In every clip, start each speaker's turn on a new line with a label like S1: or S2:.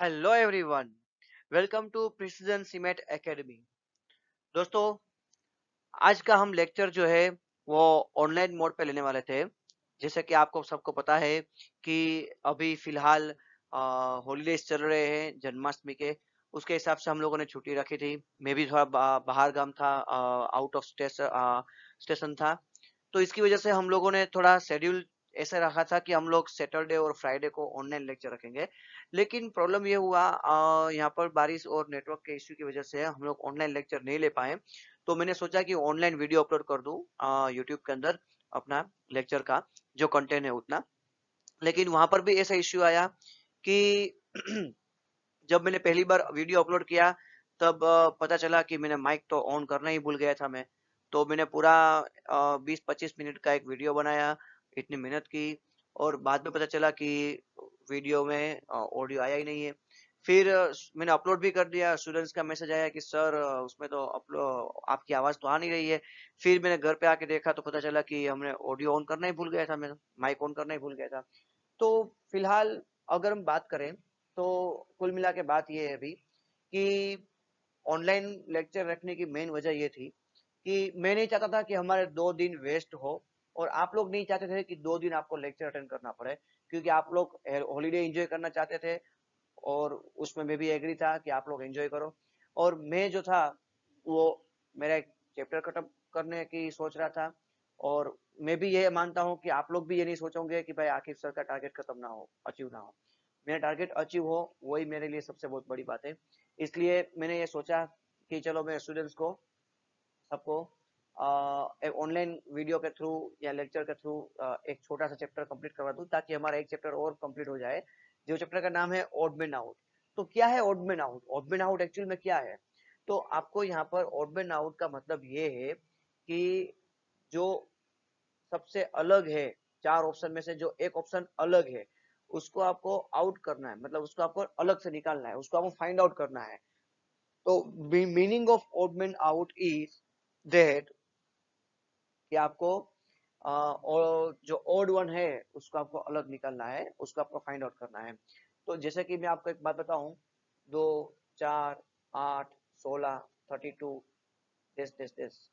S1: Hello everyone. Welcome to precision cement academy. दोस्तों, आज का हम लेक्चर जो है वो ऑनलाइन मोड पे लेने वाले थे। जैसे कि आपको सबको पता है कि अभी फिलहाल हॉलीडेज चल रहे हैं जन्माष्टमी के। उसके हिसाब से हम लोगों ने छुट्टी रखी थी। मैं भी थोड़ा बाहर गांव था, आउट ऑफ स्टेशन था। तो इसकी वजह से हम लोगों ने थोड़ा शेड्यूल ऐसे रखा था कि हम लोग सैटरडे और फ्राइडे को ऑनलाइन लेक्चर रखेंगे। लेकिन प्रॉब्लम ये हुआ, यहाँ पर बारिश और नेटवर्क के इश्यू की वजह से हम लोग ऑनलाइन लेक्चर नहीं ले पाए। तो मैंने सोचा कि ऑनलाइन वीडियो अपलोड कर दूं यूट्यूब के अंदर अपना लेक्चर का जो कंटेंट है उतना। लेकिन वहां पर भी ऐसा इश्यू आया कि जब मैंने पहली बार वीडियो अपलोड किया तब पता चला कि मैंने माइक तो ऑन करना ही भूल गया था मैं। तो मैंने पूरा 20-25 मिनट का एक वीडियो बनाया, इतनी मेहनत की, और बाद में पता चला कि वीडियो में ऑडियो आया ही नहीं है। फिर मैंने अपलोड भी कर दिया। स्टूडेंट्स का मैसेज आया कि सर उसमें तो अपलोड आपकी आवाज तो आ नहीं रही है। फिर मैंने घर पे आके देखा तो पता चला कि हमने ऑडियो ऑन करना ही भूल गया था, मैं माइक ऑन करना ही भूल गया था। तो फिलहाल अगर हम बात करें तो कुल मिला के बात ये है अभी कि ऑनलाइन लेक्चर रखने की मेन वजह ये थी कि मैं नहीं चाहता था कि हमारे 2 दिन वेस्ट हो, और आप लोग नहीं चाहते थे कि 2 दिन आपको लेक्चर अटेंड करना पड़े, क्योंकि आप लोग हॉलीडे एंजॉय करना चाहते थे। और उसमें मैं भी एग्री था कि आप लोग एंजॉय करो। और मैं जो था वो मेरा एक चैप्टर खत्म करने की सोच रहा था। और मैं भी ये मानता हूँ कि आप लोग भी ये नहीं सोचोगे कि भाई आखिर सर का टारगेट खत्म ना हो, अचीव ना हो। मेरा टारगेट अचीव हो, वही मेरे लिए सबसे बहुत बड़ी बात है। इसलिए मैंने ये सोचा कि चलो मैं स्टूडेंट्स को सबको एक ऑनलाइन वीडियो के थ्रू या लेक्चर के थ्रू एक छोटा सा चैप्टर कंप्लीट करवा दूं, ताकि हमारा एक चैप्टर और कंप्लीट हो जाए। जो चैप्टर का नाम है ऑड मैन आउट। तो क्या है odd man out? Odd man out actual में क्या है? तो आपको यहाँ पर ऑड मैन आउट का मतलब ये है कि जो सबसे अलग है, 4 ऑप्शन में से जो एक ऑप्शन अलग है, उसको आपको आउट करना है। मतलब उसको आपको अलग से निकालना है, उसको आपको फाइंड आउट करना है। तो meaning of odd man out is that कि आपको और जो ओड वन है उसको आपको अलग निकालना है, उसको आपको फाइंड आउट करना है। तो जैसे कि मैं आपको एक बात बताऊं, 2, 4, 8, 16, 32, दिस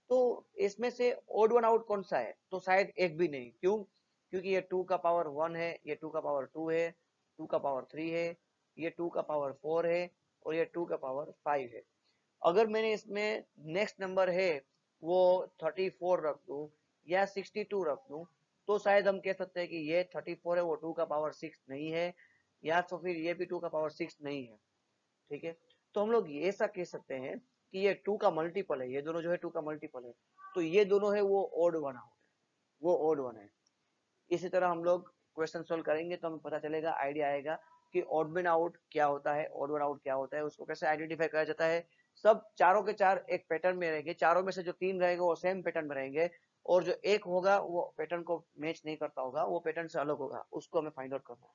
S1: तो इसमें से ओड वन आउट कौन सा है? तो शायद एक भी नहीं। क्यों? क्योंकि ये 2 का पावर 1 है, ये 2 का पावर 2 है, 2 का पावर 3 है, ये 2 का पावर 4 है, और ये 2 का पावर 5 है। अगर मैंने इसमें नेक्स्ट नंबर है वो 34 रख दूं या 62 रख दूं, तो शायद हम कह सकते हैं कि ये 34 है, वो 2 का पावर 6 नहीं है, या तो फिर ये भी 2 का पावर 6 नहीं है। ठीक है। तो हम लोग ये ऐसा कह सकते हैं कि ये 2 का मल्टीपल है, ये दोनों जो है 2 का मल्टीपल है। तो ये दोनों है वो ओड वन है, वो ओड वन है। इसी तरह हम लोग क्वेश्चन सोल्व करेंगे तो हमें पता चलेगा, आइडिया आएगा कि ऑड वन आउट क्या होता है, ऑड वन आउट क्या होता है, उसको कैसे आइडेंटिफाई करा जाता है। सब चारों के चार एक पैटर्न में रहेंगे, चारों में से जो 3 रहेगा वो सेम पैटर्न में रहेंगे, और जो एक होगा वो पैटर्न को मैच नहीं करता होगा, वो पैटर्न से अलग होगा, उसको हमें फाइंड आउट करना है।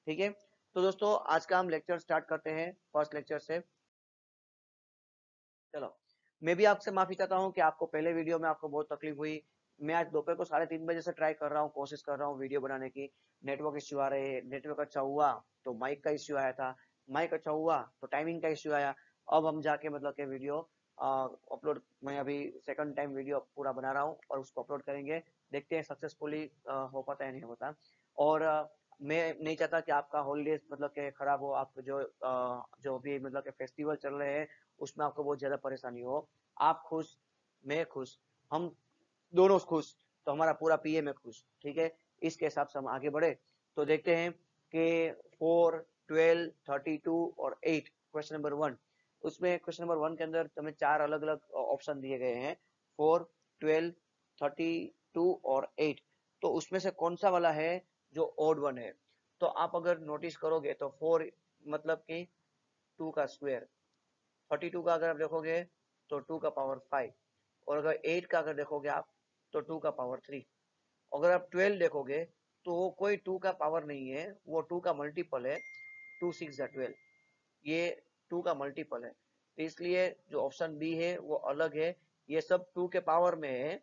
S1: ठीक है। तो दोस्तों, आज का हम लेक्चर स्टार्ट करते हैं फर्स्ट लेक्चर से। चलो, मैं भी आपसे माफी चाहता हूँ कि आपको पहले वीडियो में आपको बहुत तकलीफ हुई। मैं आज दोपहर को 3:30 बजे से ट्राई कर रहा हूँ, कोशिश कर रहा हूँ वीडियो बनाने की। नेटवर्क इश्यू आ रहे हैं, नेटवर्क अच्छा हुआ तो माइक का इश्यू आया था, माइक अच्छा हुआ तो टाइमिंग का इश्यू आया। अब हम जाके मतलब के वीडियो अपलोड, मैं अभी सेकंड टाइम वीडियो पूरा बना रहा हूँ और उसको अपलोड करेंगे। देखते हैं सक्सेसफुली हो पाता है नहीं होता। और मैं नहीं चाहता कि आपका हॉलीडेज मतलब के खराब हो, आप जो भी मतलब के फेस्टिवल चल रहे हैं उसमें आपको बहुत ज्यादा परेशानी हो। आप खुश, मैं खुश, हम दोनों खुश, तो हमारा पूरा पीए में खुश। ठीक है। इसके हिसाब से हम आगे बढ़े। तो देखते हैं कि 4, 12, 32 और 8, क्वेश्चन नंबर 1। उसमें क्वेश्चन नंबर 1 के अंदर हमें 4 अलग अलग ऑप्शन दिए गए हैं, 4, 12, 32 और 8। तो उसमें से कौन सा वाला है जो ओड वन है? तो आप अगर नोटिस करोगे तो 4 मतलब कि 2 का स्क्वायर, 32 का अगर आप देखोगे तो 2 का पावर 5, और अगर 8 का अगर देखोगे आप तो 2 का पावर 3। अगर आप 12 देखोगे तो वो कोई 2 का पावर नहीं है, वो 2 का मल्टीपल है। 2 6 12, ये 2 का मल्टीपल है। तो इसलिए जो ऑप्शन बी है वो अलग है, ये सब 2 के पावर में है,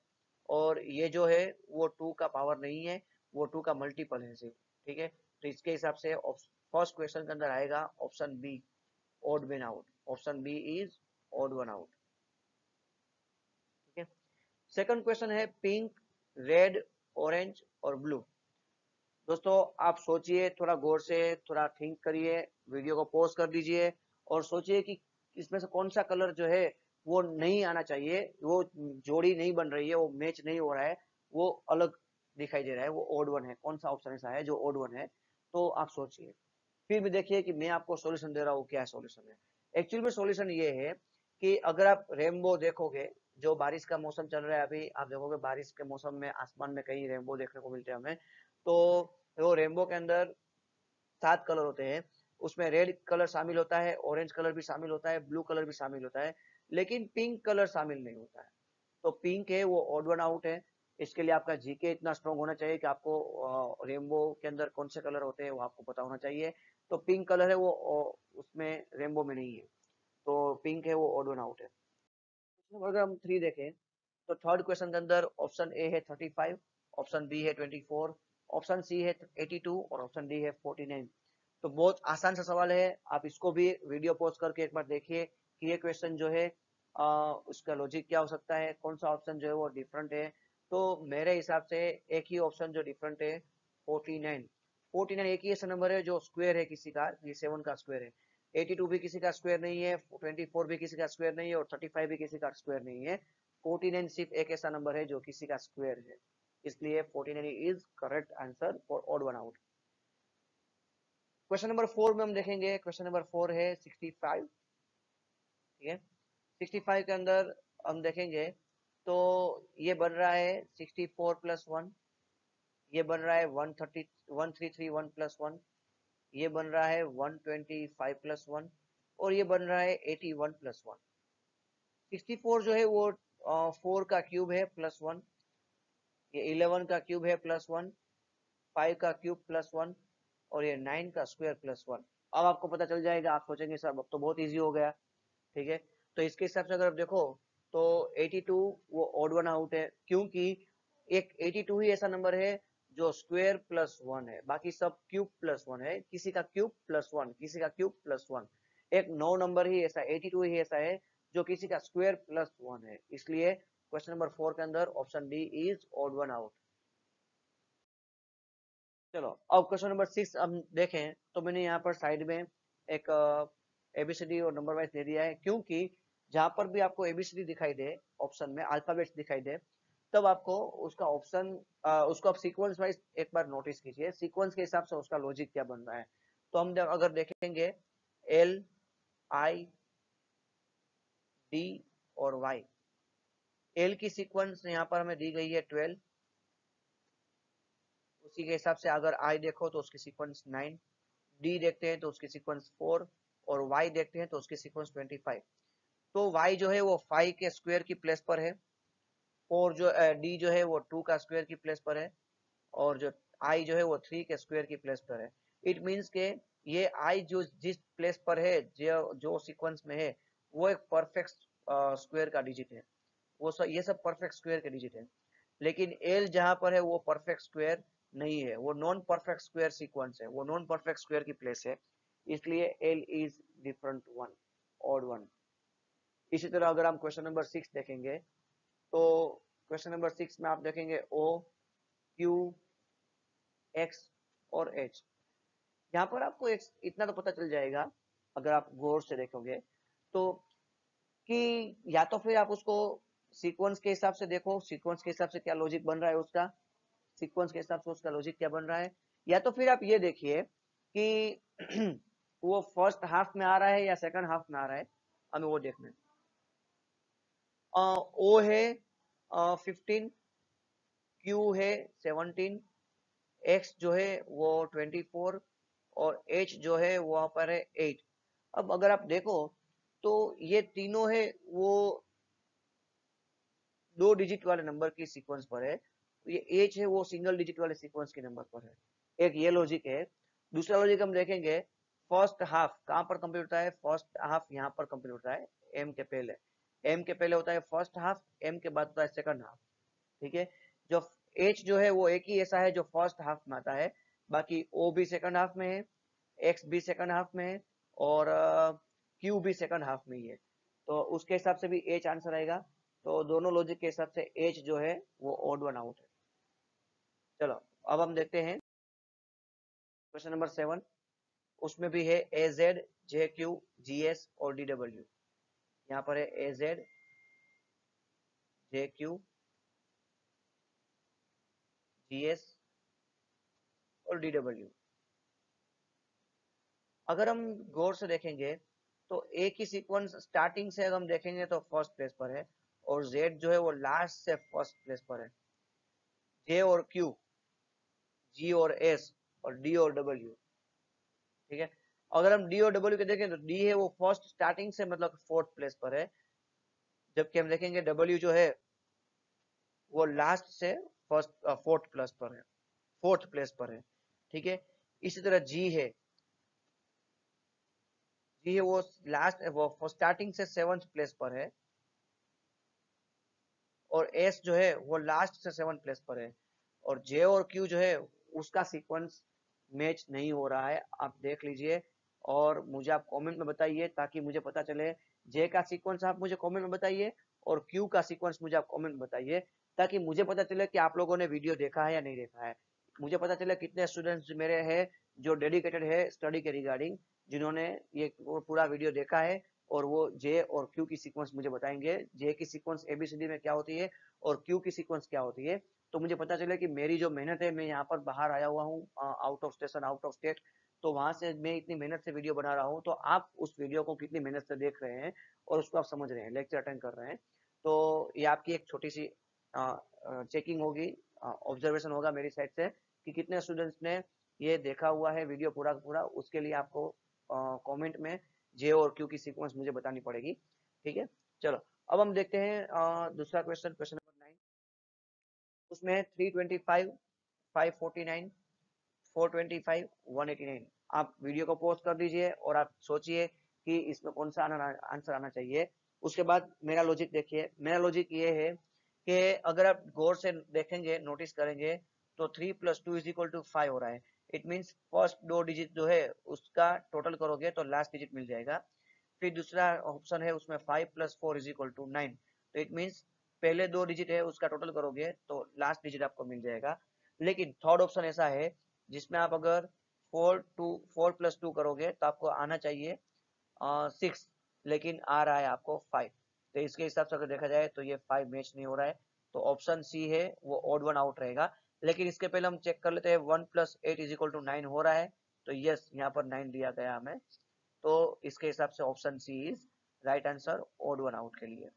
S1: और ये जो है वो 2 का पावर नहीं है, वो 2 का मल्टीपल है सिर्फ। ठीक है। तो इसके हिसाब से फर्स्ट क्वेश्चन के अंदर आएगा option B, odd one out. Option B is odd one out. ठीक है। सेकंड क्वेश्चन है पिंक, रेड, ऑरेंज और ब्लू। दोस्तों आप सोचिए थोड़ा गौर से, थोड़ा थिंक करिए, वीडियो को पॉज कर दीजिए और सोचिए कि इसमें से कौन सा कलर जो है वो नहीं आना चाहिए, वो जोड़ी नहीं बन रही है, वो मैच नहीं हो रहा है, वो अलग दिखाई दे रहा है, वो ओड वन है। कौन सा ऑप्शन ऐसा है जो ओड वन है? तो आप सोचिए, फिर भी देखिए कि मैं आपको सॉल्यूशन दे रहा हूँ, क्या सॉल्यूशन है। एक्चुअली में सॉल्यूशन ये है कि अगर आप रेनबो देखोगे, जो बारिश का मौसम चल रहा है अभी, आप देखोगे बारिश के मौसम में आसमान में कहीं रेनबो देखने को मिलते हैं हमें। तो वो रेनबो के अंदर 7 कलर होते हैं, उसमें रेड कलर शामिल होता है, ऑरेंज कलर भी शामिल होता है, ब्लू कलर भी शामिल होता है, लेकिन पिंक कलर शामिल नहीं होता है। तो पिंक है वो ऑड वन आउट है। इसके लिए आपका जीके इतना स्ट्रांग होना चाहिए कि आपको रेनबो के अंदर कौन से कलर होते हैं वो आपको पता होना चाहिए। तो पिंक कलर है वो उसमें रेनबो में नहीं है, तो पिंक है वो ऑड वन आउट है। अगर हम 3 देखें तो थर्ड क्वेश्चन के अंदर ऑप्शन ए है 35, ऑप्शन बी है 24, ऑप्शन सी है 82 और ऑप्शन डी है 49। तो बहुत आसान सा सवाल है, आप इसको भी वीडियो पॉज करके एक बार देखिए कि ये क्वेश्चन जो है उसका लॉजिक क्या हो सकता है, कौन सा ऑप्शन जो है वो डिफरेंट है। तो मेरे हिसाब से एक ही ऑप्शन जो डिफरेंट है 49। 49 एक ही ऐसा नंबर है जो स्क्वायर है किसी का, ये 7 का स्क्वायर है। 82 भी किसी का स्क्वायर नहीं है, 24 भी किसी का स्क्वायर नहीं है और 35 भी किसी का स्क्वायर नहीं है। 49 सिर्फ एक ऐसा नंबर है जो किसी का स्क्वायर है, इसलिए 49 is correct answer for odd one out. Question number 4 में हम देखेंगे, क्वेश्चन नंबर 4 है 65। ठीक है। 65 के अंदर हम देखेंगे तो ये बन रहा है 64 प्लस 1, ये बन रहा है 130 1331 प्लस 1, ये बन रहा है 125 प्लस 1 और ये बन रहा है 81 प्लस 1। 64 जो है वो 4 का क्यूब है प्लस 1, ये 11 का क्यूब है प्लस 1, 5 का क्यूब प्लस 1 और ये 9 का स्क्वायर प्लस 1। अब आपको पता चल जाएगा, आप सोचेंगे सर अब तो बहुत इजी हो गया। ठीक है। तो इसके हिसाब से अगर आप देखो तो 82 वो ऑड वन आउट है, क्योंकि एक 82 ही ऐसा नंबर है जो स्क्वायर प्लस 1 है, बाकी सब क्यूब प्लस 1 है, किसी का क्यूब प्लस 1, किसी का क्यूब प्लस 1। एक 9 नंबर ही ऐसा 82 ही ऐसा है जो किसी का स्क्वायर प्लस 1 है, इसलिए क्वेश्चन नंबर 4 के अंदर option D is odd one out. चलो अब क्वेश्चन नंबर 6 हम देखें तो मैंने यहाँ पर साइड में एक एबीसीडी और नंबर वाइज दे दिया है, क्योंकि जहां पर भी आपको एबीसीडी दिखाई दे, ऑप्शन में अल्फाबेट्स दिखाई दे, तब आपको उसका ऑप्शन उसको आप सीक्वेंस वाइज एक बार नोटिस कीजिए, सीक्वेंस के हिसाब से उसका लॉजिक क्या बन रहा है। तो हम अगर देखेंगे एल, आई, डी और वाई। एल की सीक्वेंस यहाँ पर हमें दी गई है 12, उसी के हिसाब से अगर आई देखो तो उसकी सीक्वेंस 9, डी देखते हैं तो उसकी सीक्वेंस 4 और वाई देखते हैं तो उसकी सीक्वेंस 25। तो वाई जो है वो 5 के स्क्वायर की प्लेस पर है, और जो डी जो है वो 2 का स्क्वायर की प्लेस पर है, और जो आई जो है वो 3 के स्क्वायर की प्लेस पर है। इट मींस के ये आई जो जिस प्लेस पर है, जो सीक्वेंस में है, वो एक परफेक्ट स्क्वायर का डिजिट है। ये सब परफेक्ट स्क्वायर के डिजिट है। लेकिन एल जहां पर है वो परफेक्ट स्क्वायर नहीं है, वो नॉन परफेक्ट स्क्वायर सीक्वेंस है, वो नॉन परफेक्ट स्क्वायर की प्लेस है, इसलिए L is different one, odd one. इसी तरह अगर हम क्वेश्चन नंबर 6 देखेंगे तो क्वेश्चन नंबर 6 में आप देखेंगे ओ, क्यू, एक्स और एच। यहाँ पर आपको एक इतना तो पता चल जाएगा अगर आप गौर से देखोगे तो, कि या तो फिर आप उसको सीक्वेंस के हिसाब से देखो, सीक्वेंस के हिसाब से क्या लॉजिक बन रहा है उसका, सीक्वेंस के हिसाब से उसका लॉजिक क्या बन रहा है, या तो फिर आप ये देखिए कि वो फर्स्ट हाफ में आ रहा है या सेकंड हाफ में आ रहा है, हमें वो देखना है। ओ है 15, क्यू है 17, एक्स जो है वो 24 और एच जो है वहां पर है 8। अब अगर आप देखो तो ये तीनों है वो 2 डिजिट वाले नंबर की सीक्वेंस पर है, तो ये एच है वो सिंगल डिजिट वाले सीक्वेंस के नंबर पर है। एक ये लॉजिक है। दूसरा लॉजिक हम देखेंगे, फर्स्ट हाफ कहाँ पर कंप्लीट होता है, फर्स्ट हाफ यहाँ पर कंप्लीट होता है एम के पहले, एम के पहले होता है फर्स्ट हाफ, एम के बाद होता है सेकंड हाफ। ठीक है। जो एच जो है वो एक ही ऐसा है जो फर्स्ट हाफ में आता है, बाकी ओ भी सेकंड हाफ में है, एक्स भी सेकंड हाफ में है और क्यू भी सेकंड हाफ में ही है, तो उसके हिसाब से भी एच आंसर आएगा। तो दोनों लॉजिक के हिसाब से एच जो है वो ऑड वन आउट है। चलो अब हम देखते हैं क्वेश्चन नंबर 7। उसमें भी है ए जेड, जे क्यू, जी एस और डी डब्ल्यू। यहाँ पर है ए जेड, जे क्यू, जी एस और डी डब्ल्यू। अगर हम गौर से देखेंगे तो ए की सीक्वेंस स्टार्टिंग से अगर हम देखेंगे तो फर्स्ट प्लेस पर है, और जेड जो है वो लास्ट से फर्स्ट प्लेस पर है। जे और क्यू, जी और एस और डी और डब्ल्यू, ठीक है। अगर हम डी और डब्ल्यू के देखें तो डी है वो फर्स्ट स्टार्टिंग से मतलब फोर्थ प्लेस पर है, जबकि हम देखेंगे डब्ल्यू जो है वो लास्ट से फर्स्ट फोर्थ प्लेस पर है, फोर्थ प्लेस पर है, ठीक है। इसी तरह जी है वो लास्ट वो स्टार्टिंग से सेवंथ प्लेस पर है, और एस जो है वो लास्ट से सेवंथ प्लेस पर है, और जे और क्यू जो है उसका सीक्वेंस मैच नहीं हो रहा है, आप देख लीजिए और मुझे आप कमेंट में बताइए ताकि मुझे पता चले। जे का सीक्वेंस आप मुझे कमेंट में बताइए और क्यू का सीक्वेंस मुझे आप कमेंट में बताइए, ताकि मुझे पता चले कि आप लोगों ने वीडियो देखा है या नहीं देखा है। मुझे पता चले कितने स्टूडेंट्स मेरे हैं जो डेडिकेटेड है स्टडी के रिगार्डिंग, जिन्होंने ये पूरा वीडियो देखा है और वो जे और क्यू की सीक्वेंस मुझे बताएंगे, जे की सीक्वेंस एबीसीडी में क्या होती है और क्यू की सीक्वेंस क्या होती है। तो मुझे पता चले कि मेरी जो मेहनत है, मैं यहाँ पर बाहर आया हुआ हूँ out of station, out of state, तो वहां से मैं इतनी मेहनत से वीडियो बना रहा हूँ, तो आप उस वीडियो को कितनी मेहनत से देख रहे हैं और उसको आप समझ रहे हैं, लेक्चर अटेंड कर रहे हैं। तो ये आपकी एक छोटी सी चेकिंग होगी, ऑब्जर्वेशन होगा मेरी साइड से कि कितने स्टूडेंट्स ने ये देखा हुआ है वीडियो पूरा पूरा। उसके लिए आपको कमेंट में जे और क्यू की सीक्वेंस मुझे बतानी पड़ेगी, ठीक है। चलो अब हम देखते हैं दूसरा क्वेश्चन, क्वेश्चन नंबर 9। उसमें है 325, 549, 425, 189। आप वीडियो को पॉज कर दीजिए और आप सोचिए कि इसमें कौन सा आंसर आना चाहिए। उसके बाद मेरा लॉजिक देखिए, मेरा लॉजिक ये है कि अगर आप गौर से देखेंगे, नोटिस करेंगे, तो 3 + 2 = 5 हो रहा है। इट मीन्स फर्स्ट दो डिजिट जो है उसका टोटल करोगे तो लास्ट डिजिट मिल जाएगा। फिर दूसरा ऑप्शन है उसमें 5 + 4 = 9, तो इट मीन्स पहले दो डिजिट है उसका टोटल करोगे तो लास्ट डिजिट आपको मिल जाएगा। लेकिन थर्ड ऑप्शन ऐसा है जिसमें आप अगर 4 + 2 करोगे तो आपको आना चाहिए 6, लेकिन आ रहा है आपको 5। तो इसके हिसाब से अगर देखा जाए तो ये 5 मैच नहीं हो रहा है, तो ऑप्शन सी है वो ऑड वन आउट रहेगा। लेकिन इसके पहले हम चेक कर लेते हैं 1 + 8 = 9 हो रहा है, तो यस यहाँ पर 9 दिया गया हमें, तो इसके हिसाब से option C is right answer odd one out के लिए।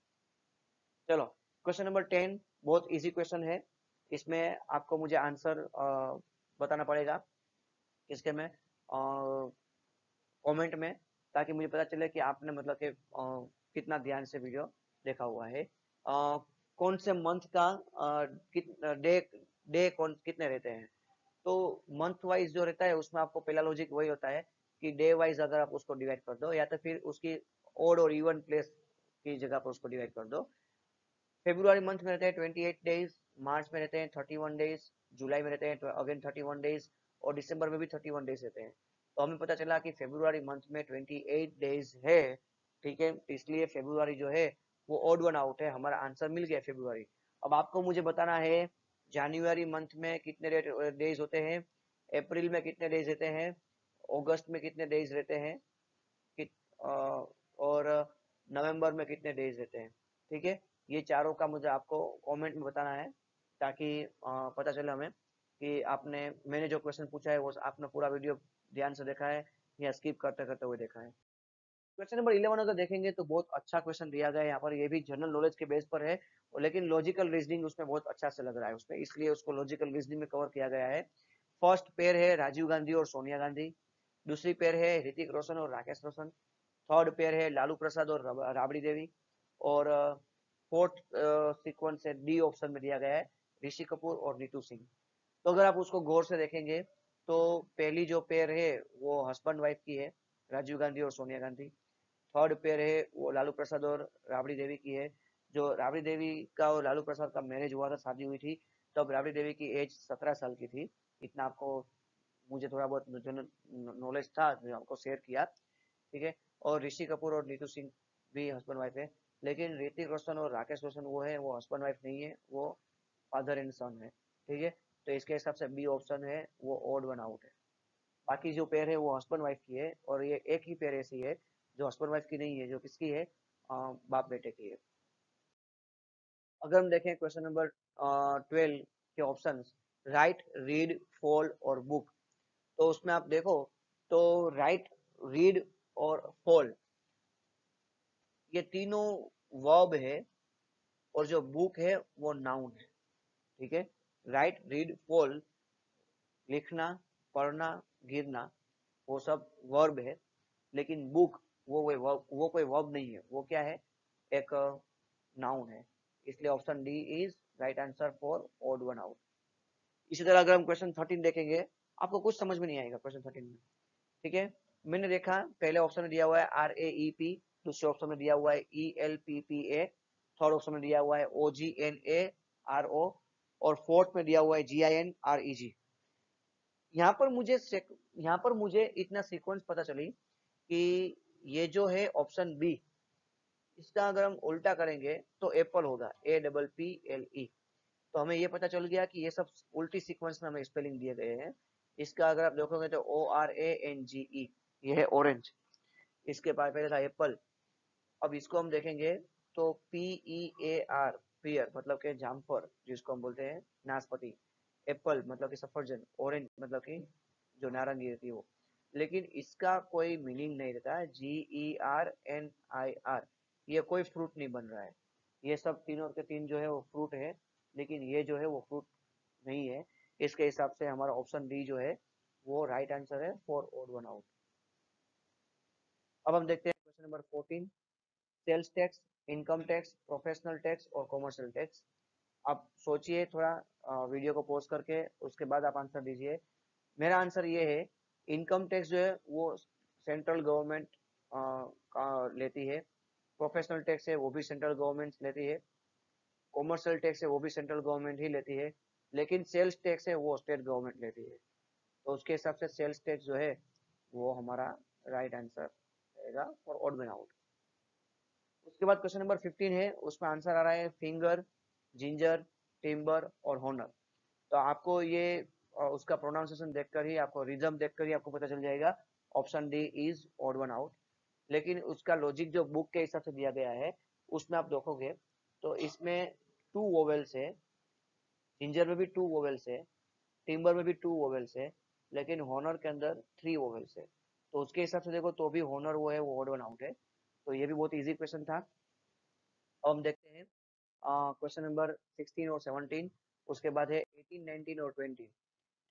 S1: चलो क्वेश्चन नंबर 10 बहुत इजी क्वेश्चन है, इसमें आपको मुझे आंसर बताना पड़ेगा इसके में कमेंट में, ताकि मुझे पता चले कि आपने मतलब कि कितना ध्यान से वीडियो देखा हुआ है। कौन से मंथ का डे डे कौन कितने रहते हैं। तो मंथ वाइज जो रहता है उसमें आपको पहला लॉजिक वही होता है कि डे वाइज अगर आप उसको डिवाइड कर दो, या तो फिर उसकी ओड और इवन प्लेस की जगह पर उसको डिवाइड कर दो। फेब्रुआरी मंथ में रहते हैं 28 डेज, मार्च में रहते हैं 31 डेज, जुलाई में रहते हैं अगेन 31 डेज, और दिसंबर में भी 31 डेज रहते हैं। तो हमें पता चला कि फेब्रुआरी मंथ में 28 डेज है, ठीक है, इसलिए फेब्रुआरी जो है वो ऑड वन आउट है, हमारा आंसर मिल गया फेब्रुआरी। अब आपको मुझे बताना है जनवरी मंथ में कितने डेज होते हैं, अप्रैल में कितने डेज रहते हैं, अगस्त में कितने डेज रहते हैं, और नवंबर में कितने डेज रहते हैं, ठीक है। ये चारों का मुझे आपको कमेंट में बताना है, ताकि पता चले हमें कि आपने मैंने जो क्वेश्चन पूछा है वो आपने पूरा वीडियो ध्यान से देखा है या स्किप करते करते हुए देखा है। क्वेश्चन नंबर 11 अगर देखेंगे तो बहुत अच्छा क्वेश्चन दिया गया है यहाँ पर, ये भी जनरल नॉलेज के बेस पर है, लेकिन लॉजिकल रीजनिंग उसमें बहुत अच्छा से लग रहा है उसमें, इसलिए उसको लॉजिकल रीजनिंग में कवर किया गया है। फर्स्ट पेयर है राजीव गांधी और सोनिया गांधी, दूसरी पेयर है ऋतिक रोशन और राकेश रोशन, थर्ड पेयर है लालू प्रसाद और राबड़ी देवी, और फोर्थ सीक्वेंस है डी ऑप्शन में दिया गया है ऋषि कपूर और नीतू सिंह। तो अगर आप उसको गौर से देखेंगे तो पहली जो पेयर है वो हस्बैंड वाइफ की है, राजीव गांधी और सोनिया गांधी। थर्ड पेयर है वो लालू प्रसाद और राबड़ी देवी की है, जो राबड़ी देवी का और लालू प्रसाद का मैरिज हुआ था, शादी हुई थी, तब राबड़ी देवी की एज 17 साल की थी, इतना आपको मुझे थोड़ा बहुत जो नॉलेज था जो आपको शेयर किया, ठीक है। और ऋषि कपूर और नीतू सिंह भी हस्बैंड वाइफ है, लेकिन ऋतिक रोशन और राकेश रोशन वो है, वो हस्बैंड वाइफ नहीं है, वो फादर एंड सन है, ठीक है। तो इसके हिसाब से बी ऑप्शन है वो ऑड वन आउट है। बाकी जो पेयर है वो हस्बैंड वाइफ की है, और ये एक ही पेयर ऐसी है जो हस्बैंड वाइफ की नहीं है, जो किसकी है, बाप बेटे की है। अगर हम देखें क्वेश्चन नंबर 12 के ऑप्शन, राइट, रीड, फॉल और बुक, तो उसमें आप देखो तो राइट, रीड और फॉल ये तीनों वर्ब है, और जो बुक है वो नाउन है, ठीक है। राइट, रीड, फॉल, लिखना, पढ़ना, गिरना, वो सब वर्ब है, लेकिन बुक वो कोई वर्ब नहीं है, वो क्या है, एक नाउन है। इसलिए option D is right answer for odd one out. इसी तरह अगर हम क्वेश्चन 13 देखेंगे, आपको कुछ समझ में नहीं आएगा क्वेश्चन 13 में, ठीक है। मैंने देखा पहले ऑप्शन में दिया हुआ है RAEP, दूसरे ऑप्शन में दिया हुआ है ELPPA, थर्ड ऑप्शन में दिया हुआ है OGNARO, और फोर्थ में दिया हुआ है GINREG। यहाँ पर मुझे इतना सीक्वेंस पता चली कि ये जो है ऑप्शन बी, इसका अगर हम उल्टा करेंगे तो एप्पल होगा, APPLE। तो हमें ये पता चल गया कि ये सब उल्टी सीक्वेंस में हमें स्पेलिंग दिए गए हैं। इसका अगर आप देखोगे तो ORANGE, ये है ऑरेंज, इसके बाद पहले था एप्पल। अब इसको हम देखेंगे तो PEAR, पियर मतलब कि जामफर जिसको हम बोलते हैं नाशपाती, एप्पल मतलब कि सफरजन, ऑरेंज मतलब कि जो नारंगी रहती है वो। लेकिन इसका कोई मीनिंग नहीं रहता है, GERNIR, ये कोई फ्रूट नहीं बन रहा है। ये सब तीनों के तीन जो है वो फ्रूट है, लेकिन ये जो है वो फ्रूट नहीं है। इसके हिसाब से हमारा ऑप्शन डी जो है वो राइट आंसर है फॉर ओड वन आउट। अब हम देखते हैं question number 14, sales tax, income tax, professional tax और कॉमर्शियल टैक्स। आप सोचिए थोड़ा, वीडियो को पॉज करके उसके बाद आप आंसर दीजिए। मेरा आंसर ये है, इनकम टैक्स जो है वो सेंट्रल गवर्नमेंट का लेती है, प्रोफेशनल टैक्स है वो भी सेंट्रल गवर्नमेंट लेती है, कॉमर्शियल टैक्स है वो भी सेंट्रल गवर्नमेंट ही लेती है, लेकिन सेल्स टैक्स है वो स्टेट गवर्नमेंट लेती है। तो उसके हिसाब से सेल्स टैक्स जो है वो हमारा राइट आंसर रहेगा फॉर ऑड वन आउट। उसके बाद क्वेश्चन नंबर 15 है, उसमें आंसर आ रहा है फिंगर, जिंजर, टिम्बर और होनर। तो आपको ये उसका प्रोनाउंसिएशन देखकर ही, आपको रिदम देखकर ही आपको पता चल जाएगा option D is odd one out. लेकिन उसका लॉजिक जो बुक के हिसाब से दिया गया है उसमें आप देखोगे तो इसमें टू वोवेल्स है, जिंजर में भी टू वोवेल्स है, टिम्बर में भी टू वोवेल्स है, लेकिन होनर के अंदर थ्री वोवेल्स है। तो उसके हिसाब से देखो तो भी होनर वो है वो ऑड वन आउट है। तो ये भी बहुत इजी क्वेश्चन था। अब हम देखते हैं क्वेश्चन नंबर 16 और 17, उसके बाद है 18, 19 और 20,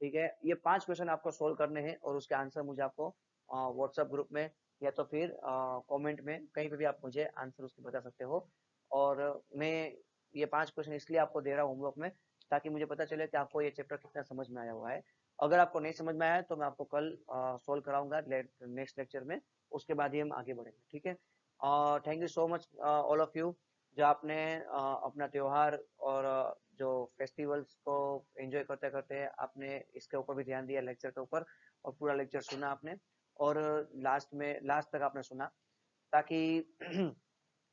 S1: ठीक है। ये 5 क्वेश्चन आपको सोल्व करने हैं, और उसके आंसर मुझे आपको व्हाट्सएप ग्रुप में या तो फिर कमेंट में कहीं पे भी आप मुझे आंसर उसके बता सकते हो। और मैं ये 5 क्वेश्चन इसलिए आपको दे रहा हूँ होमवर्क में, ताकि मुझे पता चले कि आपको ये चैप्टर कितना समझ में आया हुआ है। अगर आपको नहीं समझ में आया है तो मैं आपको कल सोल्व कराऊंगा नेक्स्ट लेक्चर में, उसके बाद ही हम आगे बढ़ेंगे, ठीक है। Thank you so much all of you, जो आपने अपना त्योहार और जो फेस्टिवल्स को एंजॉय करते करते आपने इसके ऊपर भी ध्यान दिया, लेक्चर के ऊपर, और पूरा लेक्चर सुना आपने, और लास्ट तक आपने सुना, ताकि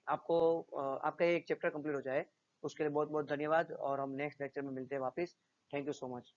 S1: आपको आपका एक चैप्टर कंप्लीट हो जाए। उसके लिए बहुत बहुत धन्यवाद, और हम नेक्स्ट लेक्चर में मिलते हैं वापस। Thank you so much.